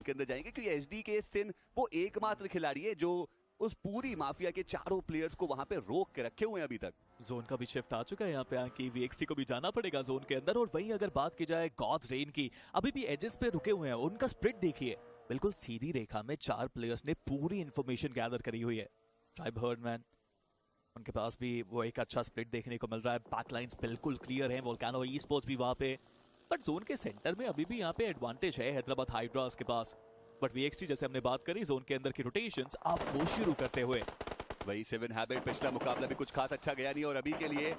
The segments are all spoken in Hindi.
के अंदर जाएंगे, क्योंकि एचडी के सिन वो एकमात्र खिलाड़ी है जो उस पूरी माफिया के चारों प्लेयर्स को वहां पे रोक के रखे हुए हैं अभी तक। जोन का भी शिफ्ट आ चुका है यहाँ पे आके वीएक्सटी को भी जाना पड़ेगा जोन के अंदर। और वहीं अगर बात की जाए गॉड्स रेन की, अभी भी एजेस पे रुके हुए हैं। उनका स्प्लिट देखिए, बिल्कुल सीधी रेखा में 4 प्लेयर्स ने पूरी इंफॉर्मेशन गैदर करी हुई है। ट्राइब हर्डमैन, उनके पास भी वो एक अच्छा स्प्लिट देखने को मिल रहा है। बैकलाइंस बिल्कुल क्लियर हैं, वोल्केनो ई स्पोर्ट्स भी वहां पे। बट जोन के सेंटर में अभी भी यहाँ पे एडवांटेज है हैदराबाद हाइड्रास के पास। बट वीएक्सटी जैसे हमने बात करी, जोन के अंदर की रोटेशंस अब वो शुरू करते हुए। वही 7 हैबिट, पिछला मुकाबला भी कुछ खास अच्छा गया नहीं और अभी के लिए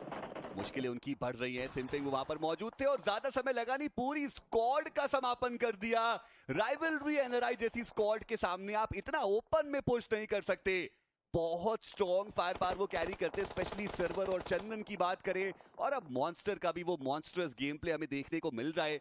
मुश्किलें उनकी बढ़ रही हैं। सिंपिंग वहां पर मौजूद थे और ज्यादा समय लगा नहीं, पूरी स्क्वाड का समापन कर दिया। राइवलरी एनआरआई जैसी स्क्वाड के सामने आप इतना ओपन में पुश नहीं कर सकते। बहुत स्ट्रॉन्ग फायर पावर वो कैरी करते, स्पेशली सर्वर और चंदन की बात करें। और अब मॉन्स्टर का भी वो मॉन्स्टरस गेम प्ले हमें देखने को मिल रहा है।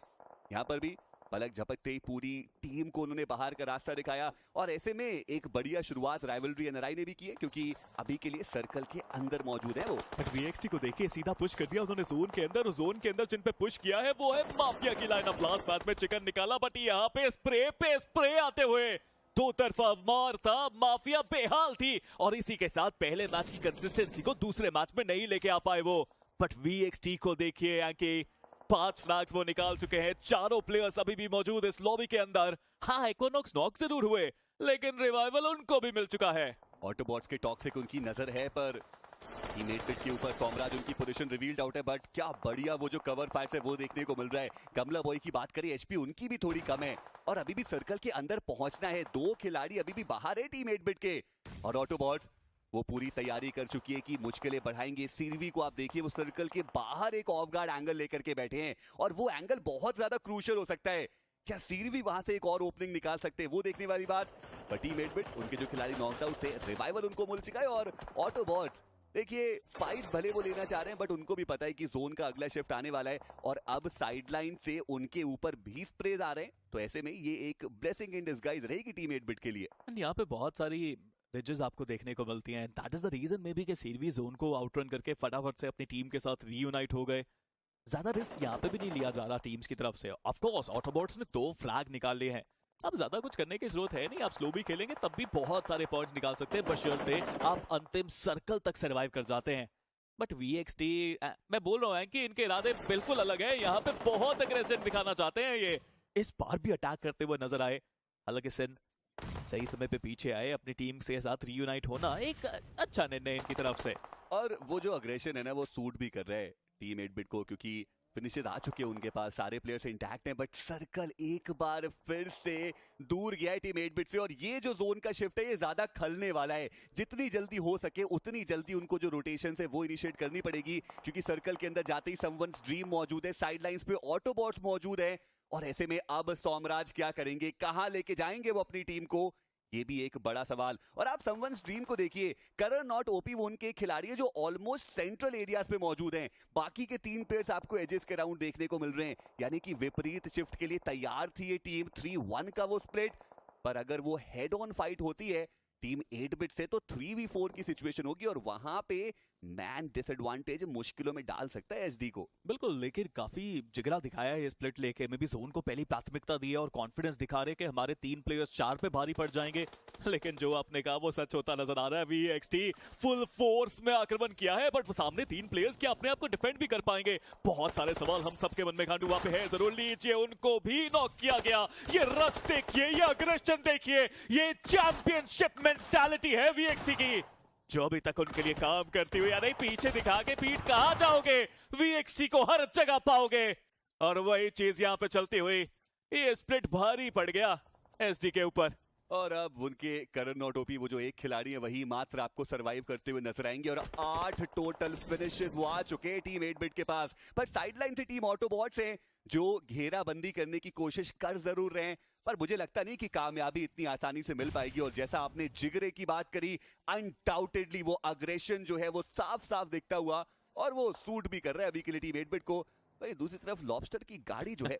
यहाँ पर भी पलक झपकते ही पूरी टीम को उन्होंने बाहर का रास्ता दिखाया और ऐसे में एक बढ़िया शुरुआत राइवलरी एनआरआई ने भी की है, क्योंकि अभी के लिए सर्कल के अंदर मौजूद है वो। वीएक्सटी को देखिए, सीधा पुश कर दिया उन्होंने जोन के अंदर। जोन के अंदर जिन पे पुश किया है वो है माफिया की लाइन ऑफ। लास्ट मैच में चिकन निकाला, बट यहाँ पे स्प्रे आते हुए दो तरफा मार था। माफिया बेहाल थी और इसी के साथ पहले मैच की कंसिस्टेंसी को दूसरे मैच में नहीं लेके आ पाए वो। बट वीएक्सटी को देखिए, यहाँ के 5 फ्लैग्स वो निकाल चुके हैं। चारों प्लेयर्स अभी भी मौजूद इस लॉबी के अंदर। हाँ, इक्विनॉक्स नॉक जरूर हुए, लेकिन रिवाइवल उनको भी मिल चुका है। ऑटोबॉट्स के टॉक्सिक उनकी नजर है, पर टीममेट पिट के ऊपर सोमराज उनकी पोजीशन रिवील्ड आउट है। बट क्या बढ़िया वो जो कवर फाइट्स है वो देखने को मिल रहा है। गमला बॉय की बात करें, एचपी उनकी भी थोड़ी कम है और अभी भी सर्कल के अंदर पहुंचना है। 2 खिलाड़ी अभी भी बाहर है टीममेट पिट के, और ऑटोबॉट्स वो पूरी तैयारी कर चुकी है कि मुश्किलें बढ़ाएंगे। सीरवी को आप देखिए, वो सर्कल के बाहर एक ऑफ गार्ड एंगल लेकर के बैठे हैं और वो एंगल बहुत ज्यादा क्रूशियल हो सकता है। क्या सीरवी वहां से एक और ओपनिंग निकाल सकते हैं, वो देखने वाली बात। पर टीममेट बिट उनके जो खिलाड़ी नॉकड आउट थे, रिवाइवल उनको मिल चुका है। और ऑटोबॉट्स देखिए, फाइट भले वो लेना चाह रहे हैं, बट उनको भी पता है कि जोन का अगला शिफ्ट आने वाला है और अब साइडलाइन से उनके ऊपर भी स्प्रेज आ रहे हैं। तो ऐसे में ये एक ब्लेसिंग इन डिस्गाइज रहेगी टीममेट बिट के लिए। यहाँ पे बहुत सारी रिजेस आपको देखने को मिलती हैं। That is the reason maybe कि सीरवी जोन को आउटरन करके फटाफट से अपनी टीम के साथ रीयूनाइट हो गए। ज्यादा रिस्क यहाँ पे भी नहीं लिया जा रहा टीम्स की तरफ से। ऑफ कोर्स ऑटोबॉट्स ने 2 फ्लैग निकाल लिए हैं, अब ज्यादा कुछ करने की जरूरत है नहीं। आप स्लो भी खेलेंगे तब भी बहुत सारे पॉइंट्स निकाल सकते हैं, बशर्ते आप अंतिम सर्कल तक सर्वाइव कर जाते हैं। बट वीएक्सटी, मैं बोल रहा हूँ कि इनके इरादे बिल्कुल अलग है। यहाँ पे बहुत अग्रेसिव दिखाना चाहते हैं ये। इस बार भी अटैक करते हुए नजर आए, हालांकि सिन सही समय पे पीछे आए। अपनी टीम के साथ रीयूनाइट होना एक अच्छा निर्णय इनकी तरफ से। और वो जो अग्रेशन है ना, वो सूट भी कर रहा है टीम 8 बिट को, क्योंकि फिनिशेस आ चुके हैं उनके पास, सारे प्लेयर्स इंटैक्ट हैं। बट सर्कल एक बार फिर से दूर गया है टीम 8 बिट से और ये जो जोन का शिफ्ट है ये ज्यादा खलने वाला है। जितनी जल्दी हो सके उतनी जल्दी उनको जो रोटेशन है वो इनिशिएट करनी पड़ेगी, क्योंकि सर्कल के अंदर जाते ही समवन्स ड्रीम मौजूद है, साइडलाइंस पे ऑटोबॉट्स मौजूद है। और ऐसे में अब सोमराज क्या करेंगे, कहां लेके जाएंगे वो अपनी टीम को, ये भी एक बड़ा सवाल। और आप समवन्स ड्रीम को देखिए, करण नॉट ओपी वो उनके खिलाड़ी है जो ऑलमोस्ट सेंट्रल एरियाज पे मौजूद हैं। बाकी के 3 प्लेयर्स आपको एजेस के राउंड देखने को मिल रहे हैं, यानी कि विपरीत शिफ्ट के लिए तैयार थी ये टीम। 3-1 का वो स्प्लिट, पर अगर वो हेड ऑन फाइट होती है टीम 8 बिट से तो 3v4 की सिचुएशन होगी और वहां पे मैन डिसएडवांटेज मुश्किलों में डाल सकता है एसडी को। बिल्कुल, लेकिन काफी जिगरा दिखाया है ये स्प्लिट लेके। में भी जोन को पहली प्राथमिकता दी है और कॉन्फिडेंस दिखा रहे कि हमारे 3 प्लेयर्स 4 पे भारी पड़ जाएंगे। लेकिन जो आपने कहा वो सच होता नजर आ रहा है। वीएक्सटी फुल फोर्स में आक्रमण किया है, बट सामने 3 प्लेयर्स क्या अपने आप को डिफेंड भी कर पाएंगे? बहुत सारे सवाल हम सबके मन में खांडू वहां पे है। जरूर लीजिए, उनको भी नॉक किया गया। ये रश देखिए, ये अग्रेशन देखिए, ये चैंपियनशिप मेंटालिटी है वीएक्सटी की, जो अभी तक उनके लिए काम करती हुई। यानी पीछे दिखा के पीठ कहां जाओगे, वीएक्सटी को हर जगह पाओगे। और वही चीज यहां पे चलती हुई, ये स्प्लिट भारी पड़ गया एसडी के ऊपर। और अब उनके करण नॉट ओपी वो जो एक खिलाड़ी है वही मात्र आपको सरवाइव करते हुए नजर आएंगे। और 8 टोटल फिनिशेस वो आ चुके हैं टीम 8 बिट के पास। पर साइडलाइन से टीम ऑटोबॉट्स हैं जो घेराबंदी करने की कोशिश कर जरूर रहे हैं, पर मुझे लगता नहीं कि कामयाबी इतनी आसानी से मिल पाएगी। और जैसा आपने जिगरे की बात करी, अनडाउटेडली वो अग्रेशन जो है वो साफ साफ दिखता हुआ और वो सूट भी कर रहा है अभी के लिए टीम 8 बिट को। भाई दूसरी तरफ लॉबस्टर की गाड़ी जो है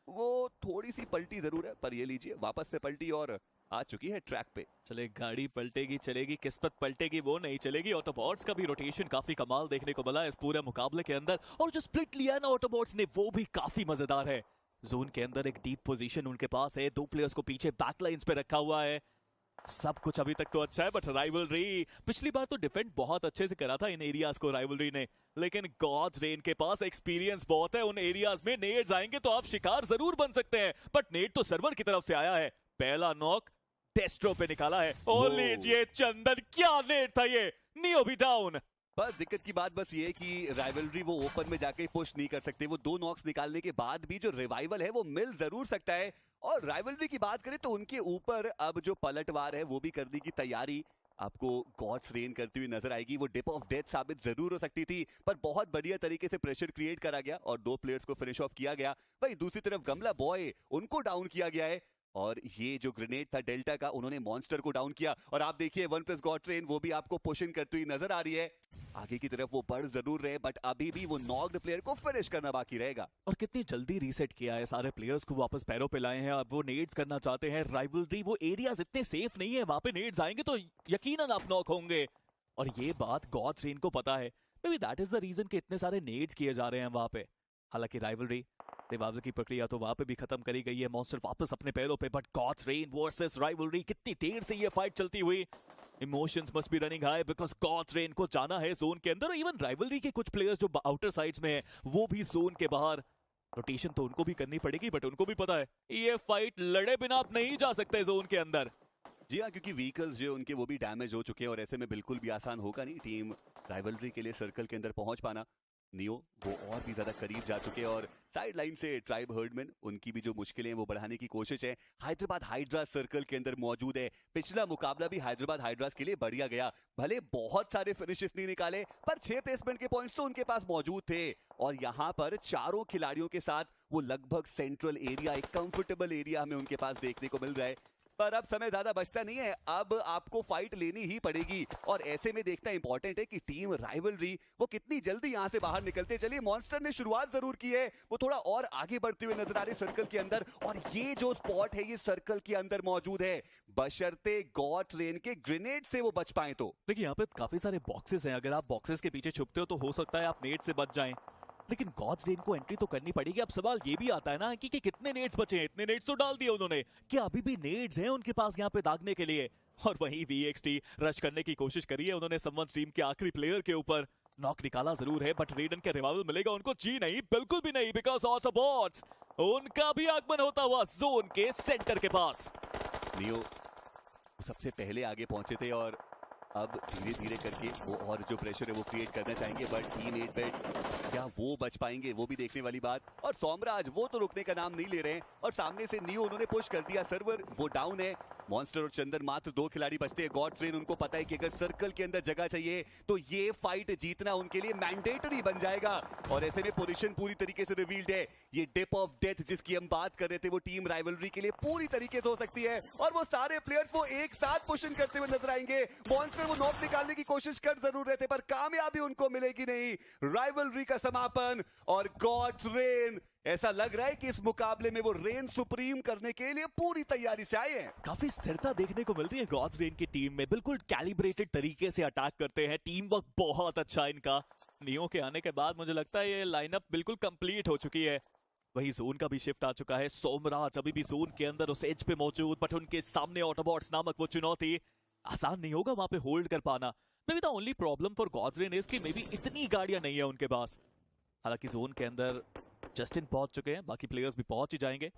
वो थोड़ी सी पलटी जरूर है, पर ये लीजिए वापस से पलटी और आ चुकी है ट्रैक पे। चले, गाड़ी पलटेगी चलेगी, किस्मत पलटेगी वो नहीं चलेगी। ऑटोबॉट्स का भी रोटेशन काफी कमाल देखने को मिला इस पूरे मुकाबले के अंदर। और जो स्प्लिट लिया ना ऑटोबॉट्स ने वो भी काफी मजेदार है। जोन के अंदर एक डीप पोजीशन उनके पास है, 2 प्लेयर्स को पीछे बैकलाइंस पे रखा हुआ है। सब कुछ अभी तक तो अच्छा है, बट राइवलरी पिछली बार तो डिफेंड बहुत अच्छे से करा था इन एरियाज को राइवलरी ने, लेकिन गॉड्स रेन के पास एक्सपीरियंस बहुत है। उन एरियाज में नेड्स आएंगे तो आप शिकार जरूर बन सकते हैं, बट नेड तो सर्वर की तरफ से आया है। पहला नॉक डेस्ट्रो पे निकाला है। ओ लीजिए चंदन, क्या नेड था ये, नियो भी डाउन। बस दिक्कत की बात बस ये है कि राइवलरी वो ओपन में जाके पुश नहीं कर सकते। वो 2 नॉक्स निकालने के बाद भी जो रिवाइवल है वो मिल जरूर सकता है। और राइवलरी की बात करें तो उनके ऊपर अब जो पलटवार है वो भी करने की तैयारी आपको गॉड्स रेन करती हुई नजर आएगी। वो डिप ऑफ डेथ साबित जरूर हो सकती थी, पर बहुत बढ़िया तरीके से प्रेशर क्रिएट करा गया और 2 प्लेयर्स को फिनिश ऑफ किया गया। वहीं दूसरी तरफ गमला बॉय, उनको डाउन किया गया है। और ये जो ग्रेनेड था डेल्टा का, उन्होंने मॉन्स्टर को डाउन किया। और आप देखिए 1+ गॉड ट्रेन वो भी आपको पुशिंग करती हुई नजर आ रही है। आगे की तरफ वो बढ़ जरूर रहे, बट अभी भी वो नॉक्ड प्लेयर को फिनिश करना बाकी रहेगा। और कितनी जल्दी रीसेट किया है, सारे प्लेयर्स को वापस पैरों पे लाए हैं। अब वो नेड्स करना चाहते हैं। राइवलरी वो एरियाज इतने सेफ नहीं है, वहां पे नेड्स आएंगे तो यकीनन आप नॉक होंगे। और ये बात गॉड्स रेन को पता है। Maybe that is the reason कि इतने सारे नेड्स किए जा रहे हैं वहां पे। हालांकि राइवलरी रिवाइवल की प्रक्रिया तो वहां पे भी खत्म करी गई है, मॉन्स्टर वापस अपने पैरों पे। But Gods Rain versus rivalry, कितनी देर से ये फाइट चलती हुई। Emotions must be running high because Gods Rain को जाना है जोन के अंदर। इवन राइवलरी के कुछ प्लेयर्स जो आउटर साइड्स में है वो भी जोन के बाहर। रोटेशन तो उनको भी करनी पड़ेगी, बट उनको भी पता है ये फाइट लड़े बिना आप नहीं जा सकते जोन के अंदर। जी हाँ, क्योंकि व्हीकल्स जो उनके वो भी डैमेज हो चुके हैं और ऐसे में बिल्कुल भी आसान होगा नहीं टीम राइवलरी के लिए सर्कल के अंदर पहुंच पाना। नियो वो और भी ज्यादा करीब जा चुके हैं और साइड लाइन से ट्राइब हर्डमैन, उनकी भी जो मुश्किलें हैं वो बढ़ाने की कोशिश है। हैदराबाद हाइड्रा सर्कल के अंदर मौजूद है। पिछला मुकाबला भी हैदराबाद हाइड्रास के लिए बढ़िया गया। भले बहुत सारे फिनिशेस नहीं निकाले, पर 6 प्लेसमेंट के पॉइंट्स तो उनके पास मौजूद थे। और यहाँ पर चारों खिलाड़ियों के साथ वो लगभग सेंट्रल एरिया, एक कंफर्टेबल एरिया हमें उनके पास देखने को मिल रहा है। पर अब समय ज्यादा बचता नहीं है, अब आपको फाइट लेनी ही पड़ेगी। और ऐसे में देखना इंपॉर्टेंट है कि टीम राइवलरी वो कितनी जल्दी यहाँ से बाहर निकलते। चलिए मॉन्स्टर ने शुरुआत जरूर की है, वो थोड़ा और आगे बढ़ते हुए नजर आ रहे सर्कल के अंदर। और ये जो स्पॉट है ये सर्कल के अंदर मौजूद है, बशर्ते गॉड ट्रेन के ग्रेनेड से वो बच पाए तो। देखिए यहाँ पे काफी सारे बॉक्सेस हैं, अगर आप बॉक्सेस के पीछे छुपते हो तो हो सकता है आप नेट से बच जाएं। लेकिन गॉड्स रेन को एंट्री तो करनी पड़ेगी। अब सवाल ये भी आता है ना कि कितने नेट्स बचे हैं। इतने नेट्स तो डाल दिए उन्होंने, क्या अभी भी नेट्स हैं उनके पास यहाँ पे दागने के लिए? और वहीं VXT रश करने की कोशिश करी है उन्होंने समवन टीम के आखिरी प्लेयर के ऊपर। नॉक निकाला जरूर है, बट रेडन के रिवाइवल मिलेगा उनको? जी नहीं, बिल्कुल भी नहीं, बिकॉज ऑटोबॉट्स उनका भी आगमन होता हुआ जोन के सेंटर के पास। नियो सबसे पहले आगे पहुंचे थे और अब धीरे धीरे करके वो और जो प्रेशर है वो क्रिएट करना चाहेंगे, बट टीम 8-बिट क्या वो बच पाएंगे वो भी देखने वाली बात। और सोमराज वो तो रुकने का नाम नहीं ले रहे हैं और सामने से नियो उन्होंने पुश कर दिया। सर्वर वो डाउन है। मॉन्स्टर और चंदन मात्र 2 खिलाड़ी बचते हैं। गॉड ट्रेन उनको पता है कि अगर सर्कल के अंदर जगह चाहिए तो ये फाइट जीतना उनके लिए मैंडेटरी बन जाएगा। और ऐसे में पोजीशन पूरी तरीके से रिवील्ड है। ये डिप ऑफ डेथ जिसकी हम बात कर रहे थे वो टीम राइवलरी के लिए पूरी तरीके से हो सकती है। और वो सारे प्लेयर्स वो एक साथ पुशिंग करते हुए नजर आएंगे। मॉन्स्टर वो नॉक निकालने की कोशिश कर जरूर रहे थे, पर कामयाबी उनको मिलेगी नहीं। राइवलरी का समापन और गॉड्स रेन, ऐसा लग रहा है कि इस मुकाबले में वो रेन सुप्रीम करने के लिए पूरी तैयारी से आए हैं। काफी स्थिरता देखने को मिल रही है गॉड्स रेन की टीम में, बिल्कुल कैलिब्रेटेड तरीके से अटैक करते हैं। टीम वर्क बहुत अच्छा है इनका। नियो के आने के बाद मुझे लगता है ये लाइनअप बिल्कुल कंप्लीट हो चुकी है। वही जोन का भी शिफ्ट आ चुका है। सोमराज अभी भी जोन के अंदर उस एज पे मौजूद, बट उनके सामने ऑटोबॉट्स नामक वो चुनौती, आसान नहीं होगा वहां पे होल्ड कर पाना। Maybe the only problem for Gods Rain is कि मे बी इतनी गाड़ियां नहीं है उनके पास। हालांकि जोन के अंदर जस्टिन पहुंच चुके हैं, बाकी प्लेयर्स भी पहुंच ही जाएंगे।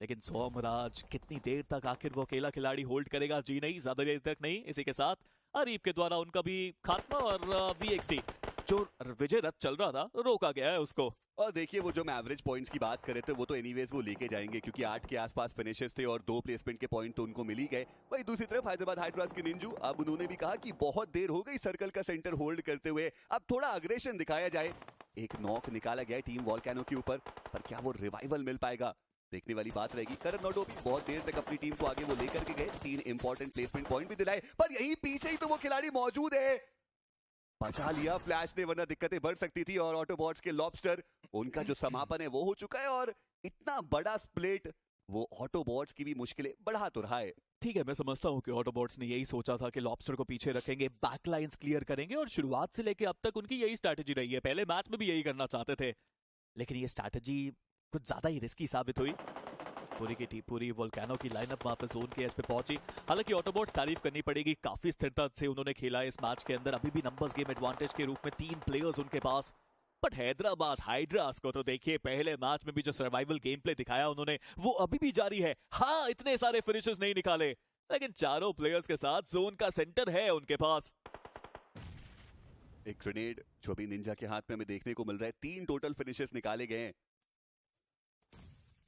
लेकिन सोमराज कितनी देर तक आखिर वो अकेला खिलाड़ी होल्ड करेगा? जी नहीं, ज्यादा देर तक नहीं। इसी के साथ अरीब के द्वारा उनका भी खात्मा और VXT जो विजय रथ चल रहा था रोका गया है उसको। और देखिए वो जो हम एवरेज पॉइंट्स की बात कर रहे थे वो तो एनीवेज वो लेके जाएंगे, क्योंकि 8 के आसपास फिनिशेस थे और 2 प्लेसमेंट के पॉइंट तो उनको मिल ही गए। वही दूसरी तरफ हैदराबाद हाइड्रास के निंजू, अब उन्होंने भी कहा कि बहुत देर हो गई सर्कल का सेंटर होल्ड करते हुए, अब थोड़ा अग्रेशन दिखाया जाए। एक नॉक निकाला गया है टीम वॉल्केनो के ऊपर, पर क्या वो रिवाइवल मिल पाएगा? देखने वाली बात रहेगी। करण नोडो भी बहुत देर तक अपनी टीम को आगे वो लेकर के गए, 3 इंपॉर्टेंट प्लेसमेंट पॉइंट भी दिलाए, पर यहीं पीछे ही तो वो खिलाड़ी मौजूद है। बचा लिया फ्लैश ने, वरना दिक्कतें बढ़ सकती थी। और ऑटोबॉट्स के लॉबस्टर, उनका जो समापन है वो हो चुका है और इतना बड़ा स्प्लिट वो ऑटोबॉट्स की भी मुश्किलें बढ़ा तो रहा है। ठीक है, मैं समझता हूँ कि ऑटोबॉट्स ने यही सोचा था कि लॉबस्टर को पीछे रखेंगे, बैकलाइंस क्लियर करेंगे, और शुरुआत से लेके अब तक उनकी यही स्ट्रैटेजी रही है। पहले मैच में भी यही करना चाहते थे, लेकिन ये स्ट्रैटेजी कुछ ज्यादा ही रिस्की साबित हुई। पूरी की पूरी वोल्केनो की लाइनअप वहां पर जोन के एस पे पहुंची। हालांकि ऑटोबॉट्स तारीफ करनी पड़ेगी, काफी स्थिरता से उन्होंने खेला इस मैच के अंदर। अभी भी नंबर्स गेम एडवांटेज के रूप में 3 प्लेयर्स उनके पास। बट हैदराबाद हाइड्रास को तो देखिए, पहले मैच में भी जो सर्वाइवल गेम प्ले दिखाया उन्होंने वो अभी भी जारी है। हाँ, इतने सारे फिनिशेस नहीं निकाले, लेकिन चारों प्लेयर्स के साथ जोन का सेंटर है उनके पास। एक ग्रेनेड जो भी निंजा के हाथ में हमें देखने को मिल रहा है। 3 टोटल फिनिशेस निकाले गए हैं,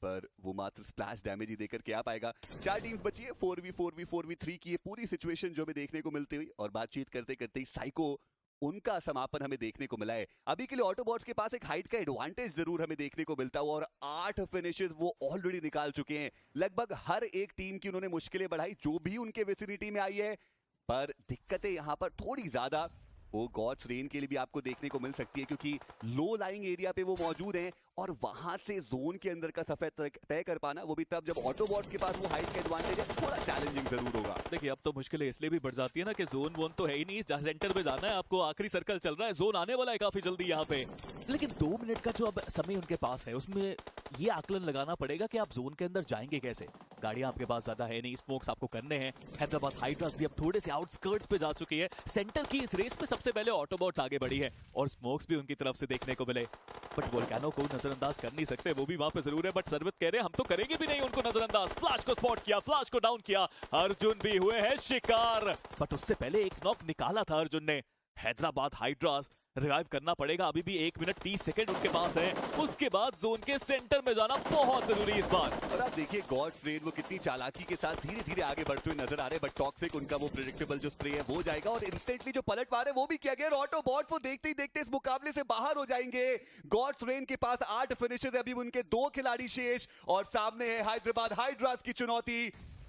पर वो मात्र स्प्लैश डैमेज ही देकर क्या पाएगा। 4 टीम्स बची है, 4v3 की ये पूरी सिचुएशन जो हमें देखने को मिलती हुई, और बातचीत करते करते ही साइको उनका समापन हमें देखने को मिला है। अभी के लिए ऑटोबॉट्स के पास एक हाइट का एडवांटेज जरूर हमें देखने को मिलता हुआ, और 8 फिनिशेस वो ऑलरेडी निकाल चुके हैं। लगभग हर एक टीम की उन्होंने मुश्किलें बढ़ाई जो भी उनके विसिनिटी में आई है, पर दिक्कतें यहां पर थोड़ी ज्यादा वो गॉड्स रेन के लिए भी आपको देखने को मिल सकती है, क्योंकि लो लाइंग एरिया पे वो मौजूद हैं, और वहां से जोन के अंदर का सफर तय कर पाना, वो भी तब जब ऑटोबॉट के पास वो हाइट का एडवांटेज है, थोड़ा चैलेंजिंग जरूर होगा। देखिए, अब तो मुश्किलें इसलिए भी बढ़ जाती है ना कि जोन वोन तो है ही नहीं, जहां सेंटर पे जाना है आपको, आखिरी सर्कल चल रहा है, जोन आने वाला है काफी जल्दी यहाँ पे। लेकिन 2 मिनट का जो अब समय उनके पास है, उसमें ये आकलन लगाना पड़ेगा कि आप जोन के अंदर जाएंगे कैसे। गाड़ियां आपके पास ज्यादा है नहीं, स्मोक्स आपको करने हैं। हैदराबाद हाइड्रास भी अब थोड़े से आउटस्कर्ट्स पे जा चुकी है। सेंटर की इस रेस पे सबसे पहले ऑटोबॉट्स आगे बढ़ी है, और स्मोक्स भी उनकी तरफ से देखने को मिले। बट वोल्केनो को नजरअंदाज कर नहीं सकते, वो भी वहां पे जरूर है। बट सर्वित कह रहे हैं हम तो करेंगे भी नहीं उनको नजरअंदाज। फ्लैश को स्पॉट किया, फ्लैश को डाउन किया, अर्जुन भी हुए हैं शिकार। बट उससे पहले एक नॉक निकाला था अर्जुन ने। हैदराबाद हाइड्रास रिवाइव करना पड़ेगा, अभी भी 1 मिनट 30 सेकंड उनके पास है। उसके बाद जोन के सेंटर में जाना बहुत जरूरी है इस बार। और आप देखिए गॉड्स रेन वो कितनी चालाकी के साथ धीरे धीरे आगे बढ़ते हुए नजर आ रहे हैं, बट टॉक्सिक उनका वो प्रेडिक्टेबल जो स्प्रे है वो जाएगा, और इंस्टेंटली जो पलटवार है वो भी किया गया। ऑटोबॉट वो देखते ही देखते इस मुकाबले से बाहर हो जाएंगे। गॉड्स रेन के पास 8 फिनिशेस है, अभी उनके 2 खिलाड़ी शेष, और सामने है हैदराबाद हाइड्रास की चुनौती।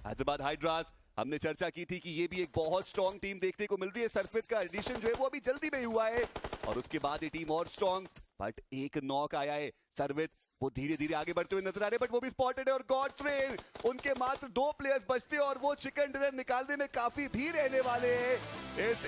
हैदराबाद हाइड्रास, हमने चर्चा की थी कि ये भी एक बहुत स्ट्रॉन्ग टीम देखने को मिल रही है। सरफेस का एडिशन जो है वो अभी जल्दी में ही हुआ है, और उसके बाद ये टीम और स्ट्रॉन्ग। बट एक नॉक आया है, सर्वित वो धीरे धीरे आगे बढ़ते हुए नजर आ रहे हैं, बट वो भी स्पॉटेड है। और गॉड्स रेन, उनके मात्र 2 प्लेयर्स बचते हैं, और वो चिकन डिनर निकालने में काफी भी रहने वाले हैं। इस